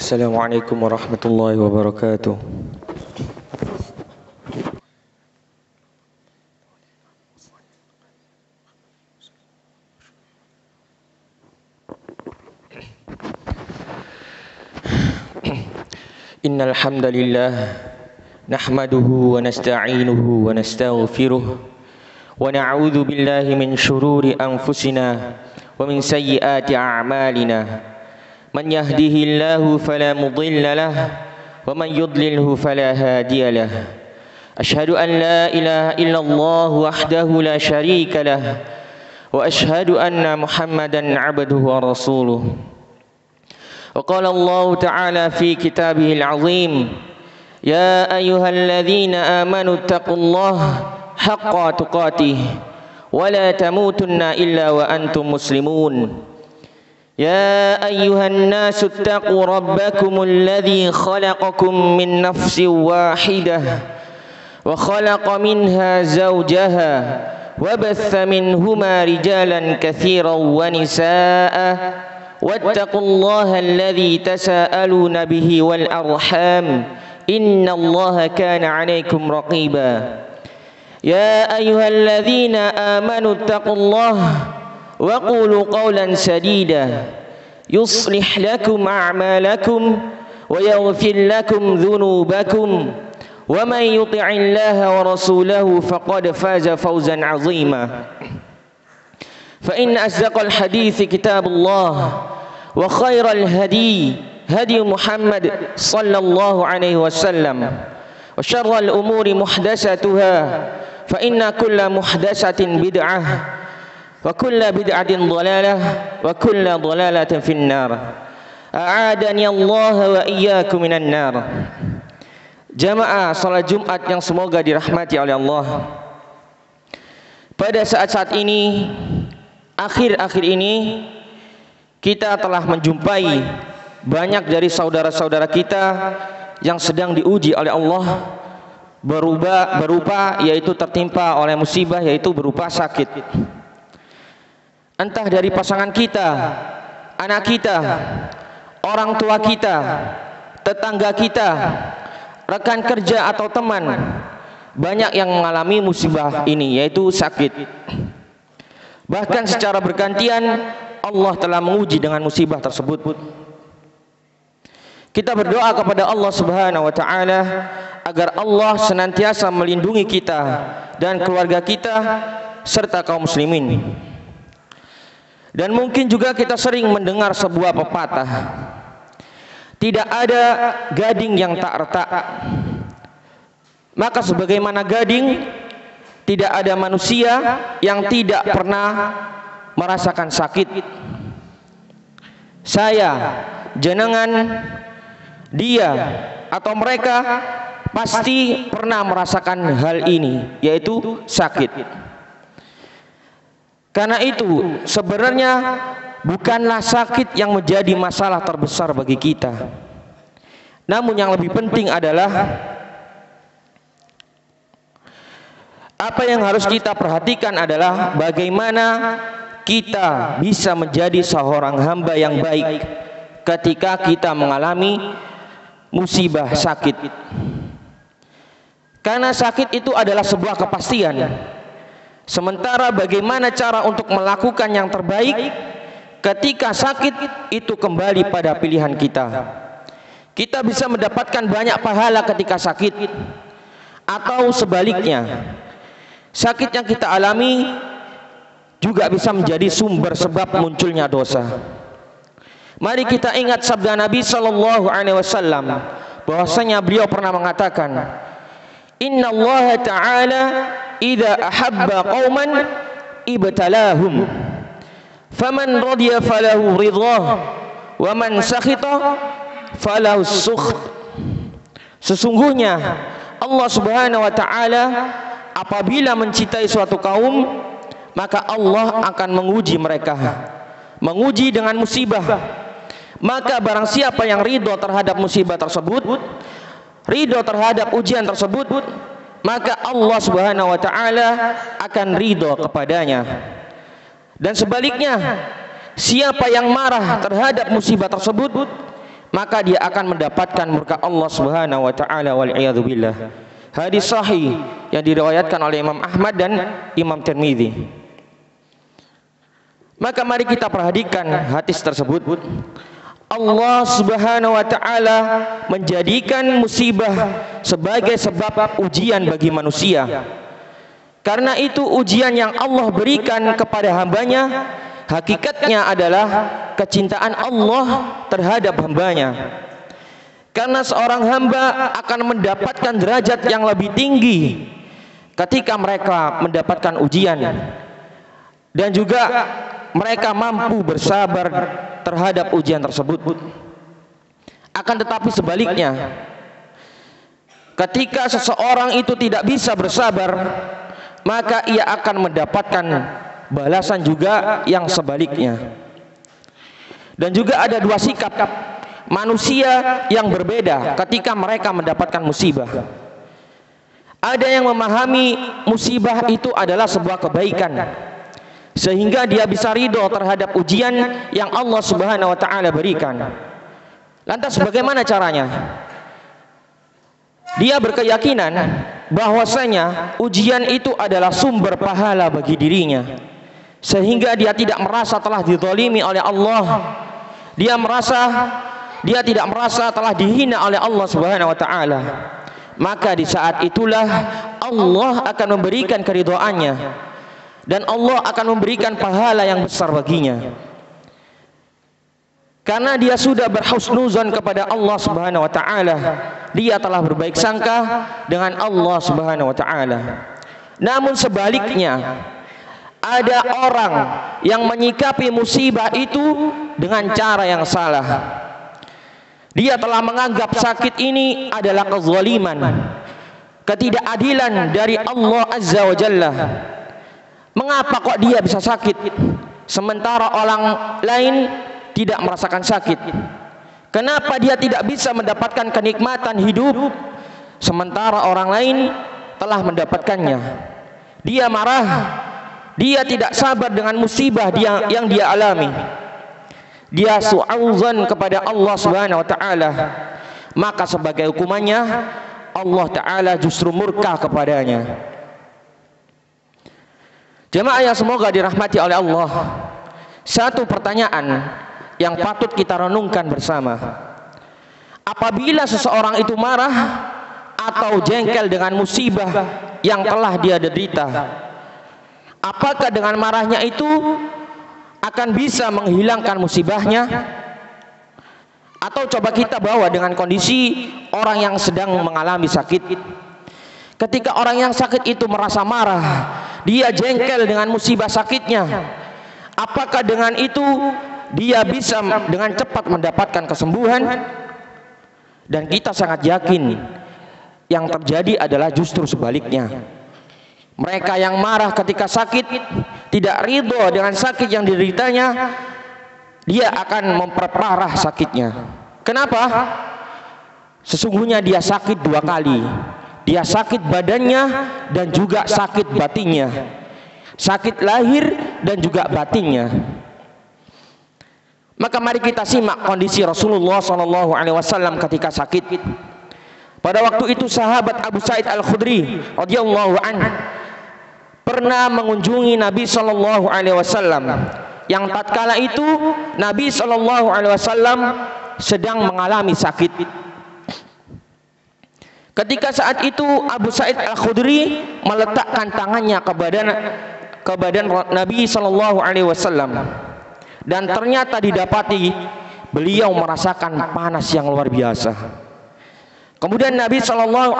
Assalamualaikum warahmatullahi wabarakatuh. Innal hamdalillah nahmaduhu wa nasta'inuhu wa nastaghfiruh wa na'udzu billahi min shururi anfusina wa min sayyiati a'malina. Man yahdihillahu fala mudilla lahu wa man yudlilhu fala hadiya lahu. Ashhadu an la ilaha illallah wahdahu la syarika lahu wa ashhadu anna Muhammadan 'abduhu wa rasuluh. وقال الله تعالى في كتابه العظيم يا أيها الذين آمنوا اتقوا الله حق تقاته ولا تموتن إلا وأنتم مسلمون يا أيها الناس اتقوا ربكم الذي خلقكم من نفس واحدة وخلق منها زوجها وبث منهما رجالا كثيرا ونساء واتقوا الله الذي تساءلون به والأرحام إن الله كان عليكم رقيبا يا أيها الذين آمنوا اتقوا الله وقولوا قولا سديدا يصلح لكم أعمالكم ويغفر لكم ذنوبكم ومن يطع الله ورسوله فقد فاز فوزا عظيما فإن أصدق الحديث كتاب الله وخير الهدي هدي محمد صلى الله عليه وسلم وشر الأمور محدثاتها فإن كل محدثة بدعة وكل بدعة ضلالة وكل ضلالة في النار أعاذني الله وإياكم من النار. Jamaah salat Jumat yang semoga dirahmati oleh Allah. Pada saat-saat ini, akhir-akhir ini, kita telah menjumpai banyak dari saudara-saudara kita yang sedang diuji oleh Allah berupa yaitu tertimpa oleh musibah, yaitu berupa sakit. Entah dari pasangan kita, anak kita, orang tua kita, tetangga kita, rekan kerja atau teman, banyak yang mengalami musibah ini, yaitu sakit. Bahkan secara bergantian Allah telah menguji dengan musibah tersebut. Kita berdoa kepada Allah Subhanahu wa taala agar Allah senantiasa melindungi kita dan keluarga kita serta kaum muslimin. Dan mungkin juga kita sering mendengar sebuah pepatah, tidak ada gading yang tak retak. Maka sebagaimana gading, tidak ada manusia yang tidak pernah merasakan sakit. Saya, jenengan, dia, atau mereka pasti pernah merasakan hal ini, yaitu sakit. Karena itu sebenarnya bukanlah sakit yang menjadi masalah terbesar bagi kita. Namun yang lebih penting adalah apa yang harus kita perhatikan adalah bagaimana kita bisa menjadi seorang hamba yang baik ketika kita mengalami musibah sakit. Karena sakit itu adalah sebuah kepastian. Sementara bagaimana cara untuk melakukan yang terbaik ketika sakit itu kembali pada pilihan kita. Kita bisa mendapatkan banyak pahala ketika sakit, atau sebaliknya, sakit yang kita alami juga bisa menjadi sumber sebab munculnya dosa. Mari kita ingat sabda Nabi sallallahu alaihi wasallam bahwasanya beliau pernah mengatakan, "Inna Allah Ta'ala idza ahabba qauman ibtalahum, faman radiya falahu ridhah, wa man sakhita falahu sukht." Sesungguhnya Allah Subhanahu wa taala apabila mencintai suatu kaum, maka Allah akan menguji mereka, menguji dengan musibah. Maka barang siapa yang ridho terhadap musibah tersebut, ridho terhadap ujian tersebut, maka Allah Subhanahu wa taala akan ridho kepadanya. Dan sebaliknya, siapa yang marah terhadap musibah tersebut, maka dia akan mendapatkan murka Allah Subhanahu wa taala wal iyadzu billah. Hadis sahih yang diriwayatkan oleh Imam Ahmad dan Imam Tirmidzi. Maka mari kita perhatikan hadis tersebut. Allah Subhanahu wa taala menjadikan musibah sebagai sebab ujian bagi manusia. Karena itu ujian yang Allah berikan kepada hambanya hakikatnya adalah kecintaan Allah terhadap hambanya. Karena seorang hamba akan mendapatkan derajat yang lebih tinggi ketika mereka mendapatkan ujian, dan juga mereka mampu bersabar terhadap ujian tersebut. Akan tetapi sebaliknya, ketika seseorang itu tidak bisa bersabar, maka ia akan mendapatkan balasan juga yang sebaliknya. Dan juga ada dua sikap manusia yang berbeda ketika mereka mendapatkan musibah. Ada yang memahami musibah itu adalah sebuah kebaikan, sehingga dia bisa ridho terhadap ujian yang Allah Subhanahu wa taala berikan. Lantas bagaimana caranya? Dia berkeyakinan bahwasanya ujian itu adalah sumber pahala bagi dirinya, sehingga dia tidak merasa telah dizalimi oleh Allah. Dia tidak merasa telah dihina oleh Allah Subhanahu wa taala. Maka di saat itulah Allah akan memberikan keridhaannya, dan Allah akan memberikan pahala yang besar baginya. Karena dia sudah berhusnuzan kepada Allah Subhanahu wa taala, dia telah berbaik sangka dengan Allah Subhanahu wa taala. Namun sebaliknya, ada orang yang menyikapi musibah itu dengan cara yang salah. Dia telah menganggap sakit ini adalah kezaliman, ketidakadilan dari Allah Azza wa Jalla. Mengapa kok dia bisa sakit sementara orang lain tidak merasakan sakit? Kenapa dia tidak bisa mendapatkan kenikmatan hidup sementara orang lain telah mendapatkannya? Dia marah, dia tidak sabar dengan musibah yang dia alami. Dia su'auzan kepada Allah Subhanahu wa taala. Maka sebagai hukumannya Allah taala justru murka kepadanya. Jemaah yang semoga dirahmati oleh Allah, satu pertanyaan yang patut kita renungkan bersama. Apabila seseorang itu marah atau jengkel dengan musibah yang telah dia derita, apakah dengan marahnya itu akan bisa menghilangkan musibahnya? Atau coba kita bawa dengan kondisi orang yang sedang mengalami sakit. Ketika orang yang sakit itu merasa marah, dia jengkel dengan musibah sakitnya, apakah dengan itu dia bisa dengan cepat mendapatkan kesembuhan? Dan kita sangat yakin yang terjadi adalah justru sebaliknya. Mereka yang marah ketika sakit, tidak ridho dengan sakit yang dideritanya, dia akan memperparah sakitnya. Kenapa? Sesungguhnya dia sakit dua kali. Dia sakit badannya dan juga sakit batinnya. Sakit lahir dan juga batinnya. Maka mari kita simak kondisi Rasulullah SAW ketika sakit. Pada waktu itu sahabat Abu Sa'id Al-Khudri radhiyallahu anhu pernah mengunjungi Nabi SAW, yang tatkala itu Nabi SAW sedang mengalami sakit. Ketika saat itu Abu Sa'id Al-Khudri meletakkan tangannya ke badan Nabi SAW, dan ternyata didapati beliau merasakan panas yang luar biasa. Kemudian Nabi SAW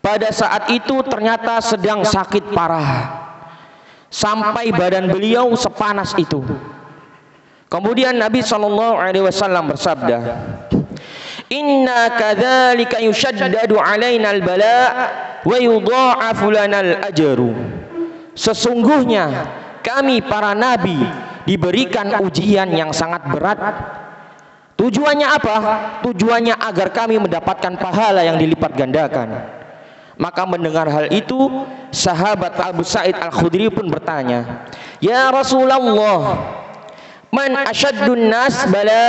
pada saat itu ternyata sedang sakit parah, sampai badan beliau sepanas itu. Kemudian Nabi SAW bersabda, "Inna kadzalika yushaddadu 'alaina al-bala' wa yudha'afu lana al-ajru." Sesungguhnya kami para nabi diberikan ujian yang sangat berat. Tujuannya apa? Tujuannya agar kami mendapatkan pahala yang dilipat gandakan. Maka mendengar hal itu, sahabat Abu Sa'id Al-Khudri pun bertanya, "Ya Rasulullah, Man asyaddun nas bala.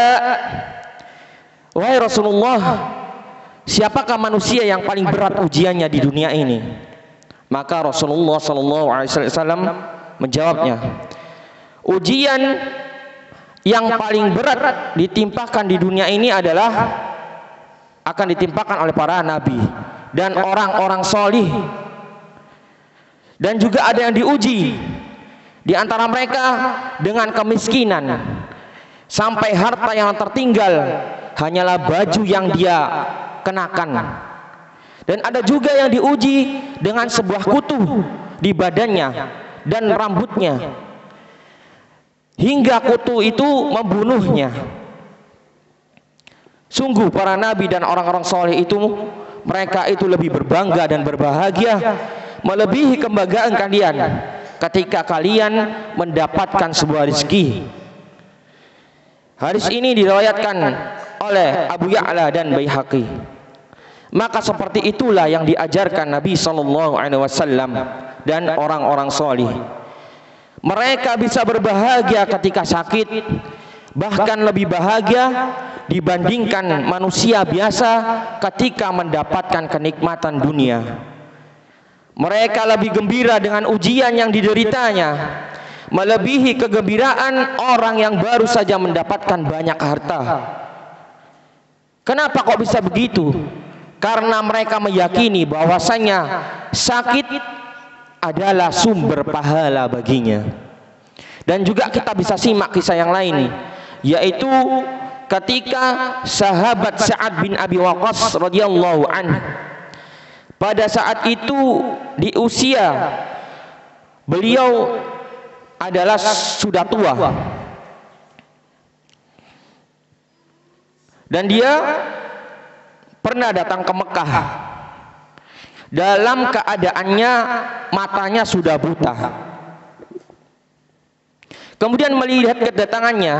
Wahai Rasulullah, siapakah manusia yang paling berat ujiannya di dunia ini? Maka Rasulullah sallallahu alaihi wasallam menjawabnya, ujian yang paling berat ditimpakan di dunia ini adalah akan ditimpakan oleh para nabi dan orang-orang solih. Dan juga ada yang diuji di antara mereka dengan kemiskinan, sampai harta yang tertinggal hanyalah baju yang dia kenakan. Dan ada juga yang diuji dengan sebuah kutu di badannya dan rambutnya, hingga kutu itu membunuhnya. Sungguh para nabi dan orang-orang soleh itu, mereka itu lebih berbangga dan berbahagia, melebihi kebanggaan kalian ketika kalian mendapatkan sebuah rezeki. Hadis ini diriwayatkan oleh Abu Ya'la dan Baihaqi. Maka seperti itulah yang diajarkan Nabi sallallahu alaihi wasallam dan orang-orang soleh. Mereka bisa berbahagia ketika sakit, bahkan lebih bahagia dibandingkan manusia biasa ketika mendapatkan kenikmatan dunia. Mereka lebih gembira dengan ujian yang dideritanya, melebihi kegembiraan orang yang baru saja mendapatkan banyak harta. Kenapa kok bisa begitu? Karena mereka meyakini bahwasanya sakit adalah sumber pahala baginya. Dan juga kita bisa simak kisah yang lain, yaitu ketika sahabat Sa'ad bin Abi Waqqas radhiyallahu anhu, pada saat itu di usia beliau adalah sudah tua, dan dia pernah datang ke Mekah dalam keadaannya matanya sudah buta. Kemudian melihat kedatangannya,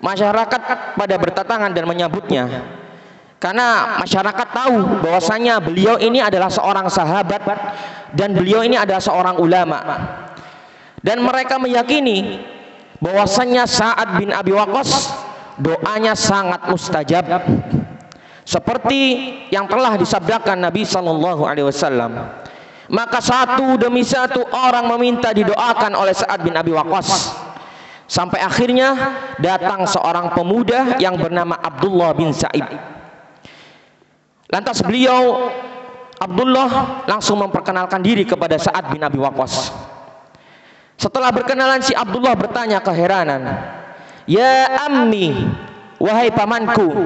masyarakat pada berdatangan dan menyambutnya, karena masyarakat tahu bahwasanya beliau ini adalah seorang sahabat dan beliau ini adalah seorang ulama. Dan mereka meyakini bahwasanya Sa'ad bin Abi Waqqas doanya sangat mustajab, seperti yang telah disabdakan Nabi sallallahu alaihi wasallam. Maka satu demi satu orang meminta didoakan oleh Sa'ad bin Abi Waqqas, sampai akhirnya datang seorang pemuda yang bernama Abdullah bin Sa'id. Lantas beliau Abdullah langsung memperkenalkan diri kepada Sa'ad bin Abi Waqqas. Setelah berkenalan, si Abdullah bertanya keheranan, "Ya ammi, wahai pamanku,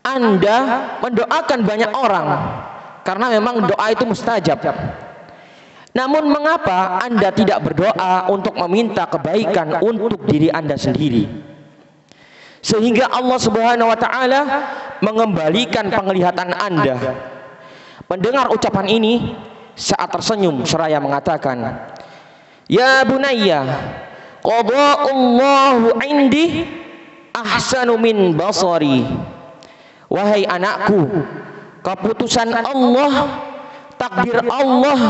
Anda mendoakan banyak orang karena memang doa itu mustajab. Namun mengapa Anda tidak berdoa untuk meminta kebaikan untuk diri Anda sendiri, sehingga Allah Subhanahu wa taala mengembalikan penglihatan Anda?" Mendengar ucapan ini, Sa'ad tersenyum seraya mengatakan, "Ya bunayya, qada'ullahu 'indi ahsanu min basari." Wahai anakku, keputusan Allah, takdir Allah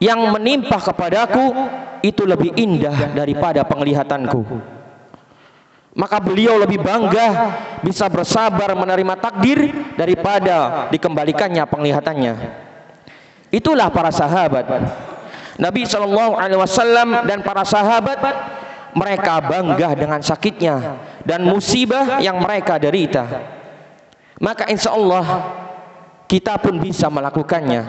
yang menimpa kepadaku itu lebih indah daripada penglihatanku. Maka beliau lebih bangga bisa bersabar menerima takdir daripada dikembalikannya penglihatannya. Itulah para sahabat Nabi sallallahu alaihi wasallam dan para sahabat. Mereka bangga dengan sakitnya dan musibah yang mereka derita. Maka insya Allah kita pun bisa melakukannya,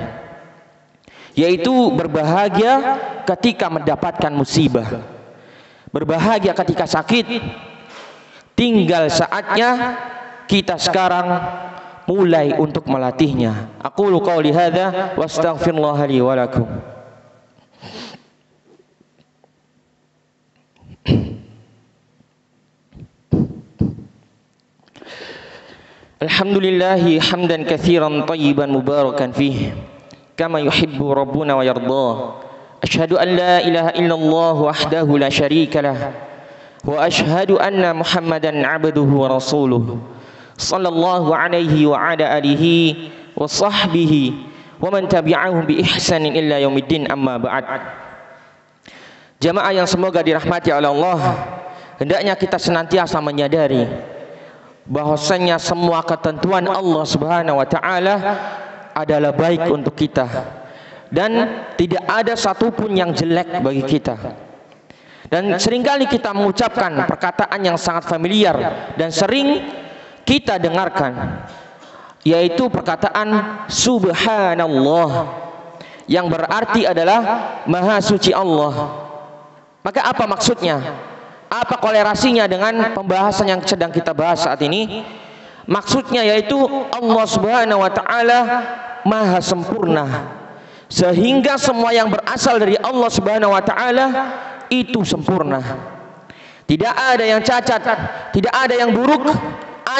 yaitu berbahagia ketika mendapatkan musibah, berbahagia ketika sakit. Tinggal saatnya kita sekarang mulai untuk melatihnya. Aqulu qauli hadza wa astaghfirullah li wa lakum. Alhamdulillahi hamdan katsiran tayyiban mubarakan fihi kama yuhibbu rabbuna wa yarda. Asyhadu an la ilaha illallah wahdahu la syarika lah wa asyhadu anna Muhammadan abduhu wa rasuluh sallallahu alaihi wa ala alihi wa sahbihi wa man tabi'ahum bi ihsanin illa yaumiddin, amma ba'd. Jamaah yang semoga dirahmati oleh Allah, hendaknya kita senantiasa menyadari bahwasanya semua ketentuan Allah Subhanahu wa taala adalah baik untuk kita dan tidak ada satupun yang jelek bagi kita. Dan seringkali kita mengucapkan perkataan yang sangat familiar dan sering kita dengarkan, yaitu perkataan subhanallah, yang berarti adalah maha suci Allah. Maka apa maksudnya? Apa kolerasinya dengan pembahasan yang sedang kita bahas saat ini? Maksudnya yaitu Allah Subhanahu wa taala maha sempurna, sehingga semua yang berasal dari Allah Subhanahu wa taala itu sempurna. Tidak ada yang cacat, tidak ada yang buruk,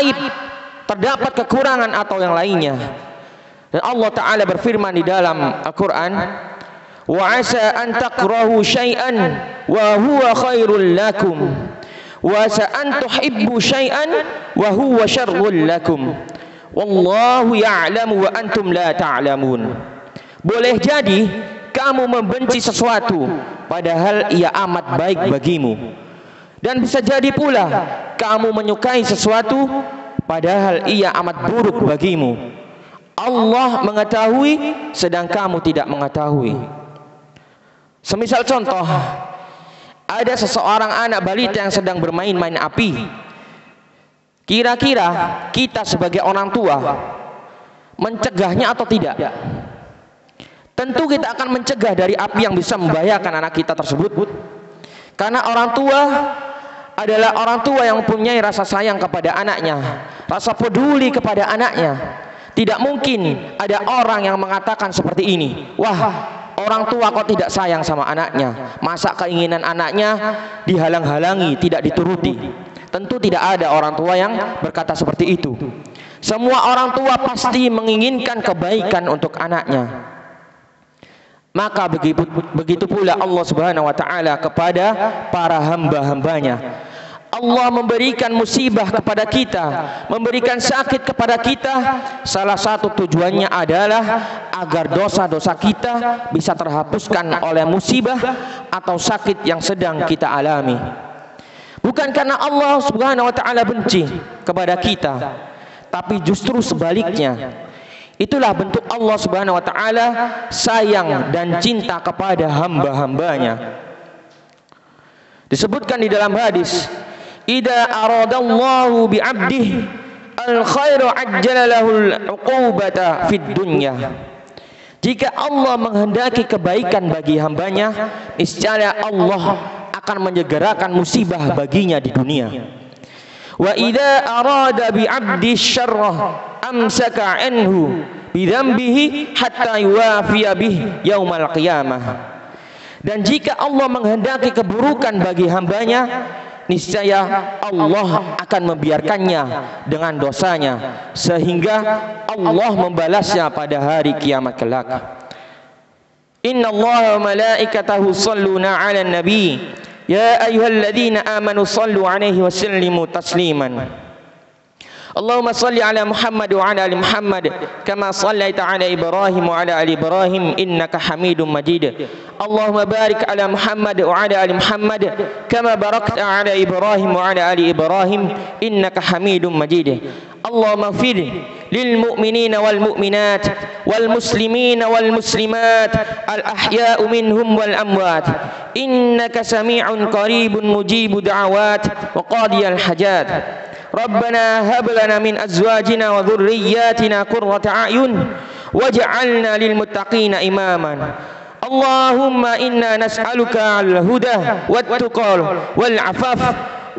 aib, terdapat kekurangan atau yang lainnya. Dan Allah taala berfirman di dalam Al-Qur'an, wa asa an takrahu syai'an wa huwa khairul lakum wa asa an tuhibbu syai'an wa huwa syarrul lakum wallahu ya'lamu wa antum la ta'lamun. Boleh jadi kamu membenci sesuatu padahal ia amat baik bagimu, dan bisa jadi pula kamu menyukai sesuatu padahal ia amat buruk bagimu. Allah mengetahui sedang kamu tidak mengetahui. Semisal contoh, ada seseorang anak balita yang sedang bermain-main api. Kira-kira kita sebagai orang tua mencegahnya atau tidak? Tentu kita akan mencegah dari api yang bisa membahayakan anak kita tersebut. Karena orang tua adalah orang tua yang mempunyai rasa sayang kepada anaknya, rasa peduli kepada anaknya. Tidak mungkin ada orang yang mengatakan seperti ini, wah, orang tua kok tidak sayang sama anaknya, masa keinginan anaknya dihalang-halangi, tidak dituruti. Tentu tidak ada orang tua yang berkata seperti itu. Semua orang tua pasti menginginkan kebaikan untuk anaknya. Maka begitu pula Allah Subhanahu wa taala kepada para hamba-hambanya. Allah memberikan musibah kepada kita, memberikan sakit kepada kita, salah satu tujuannya adalah agar dosa-dosa kita bisa terhapuskan oleh musibah atau sakit yang sedang kita alami. Bukan karena Allah Subhanahu wa taala benci kepada kita, tapi justru sebaliknya. Itulah bentuk Allah Subhanahu wa taala sayang dan cinta kepada hamba-hambanya. Disebutkan di dalam hadis, idza aradallahu bi'abdihi al-khairu ajjala lahul 'uqubata fid dunya. Jika Allah menghendaki kebaikan bagi hambanya, niscaya Allah akan menyegerakan musibah baginya di dunia. Wa idza arada bi'abdi syarra amsaka anhu bidzambihi hatta yuwafiya bih yaumal qiyamah. Dan jika Allah menghendaki keburukan bagi hambanya, niscaya Allah akan membiarkannya dengan dosanya sehingga Allah membalasnya pada hari kiamat kelak. Inna Allah wa malaikatahu shalluna 'alan nabi ya ayyuhalladzina amanu shallu 'alaihi wa sallimu tasliman. Allahumma salli ala Muhammad wa ala ali Muhammad kama sallaita ala Ibrahim wa ala ali Ibrahim innaka Hamidum Majid. Allahumma barik ala Muhammad wa ala ali Muhammad kama barakta ala Ibrahim wa ala ali Ibrahim innaka Hamidum Majid. Allahumma ighfir lil mu'minina wal mu'minat wal muslimina wal muslimat al ahya'u minhum wal amwat innaka sami'un qaribun mujibud da'awat wa qadiyal hajat. Rabbana hab lana min azwajina wa dhurriyyatina qurrata a'yun waj'alna lil muttaqina imaman. Allahumma inna nas'aluka al-huda wat-tuqa wal-'afaf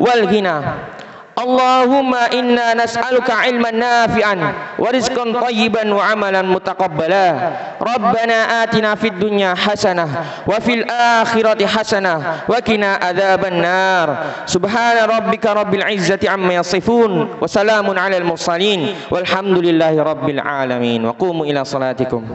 wal-ghina. Allahumma inna nas'aluka 'ilman nafi'an wa rizqan thayyiban wa 'amalan mutaqabbala. Rabbana atina fid dunya hasanah wa fil akhirati hasanah wa qina adzaban nar. Subhana rabbika rabbil izzati amma yasifun wa salamun 'alal mursalin walhamdulillahi rabbil alamin. Wa qumu ila salatikum.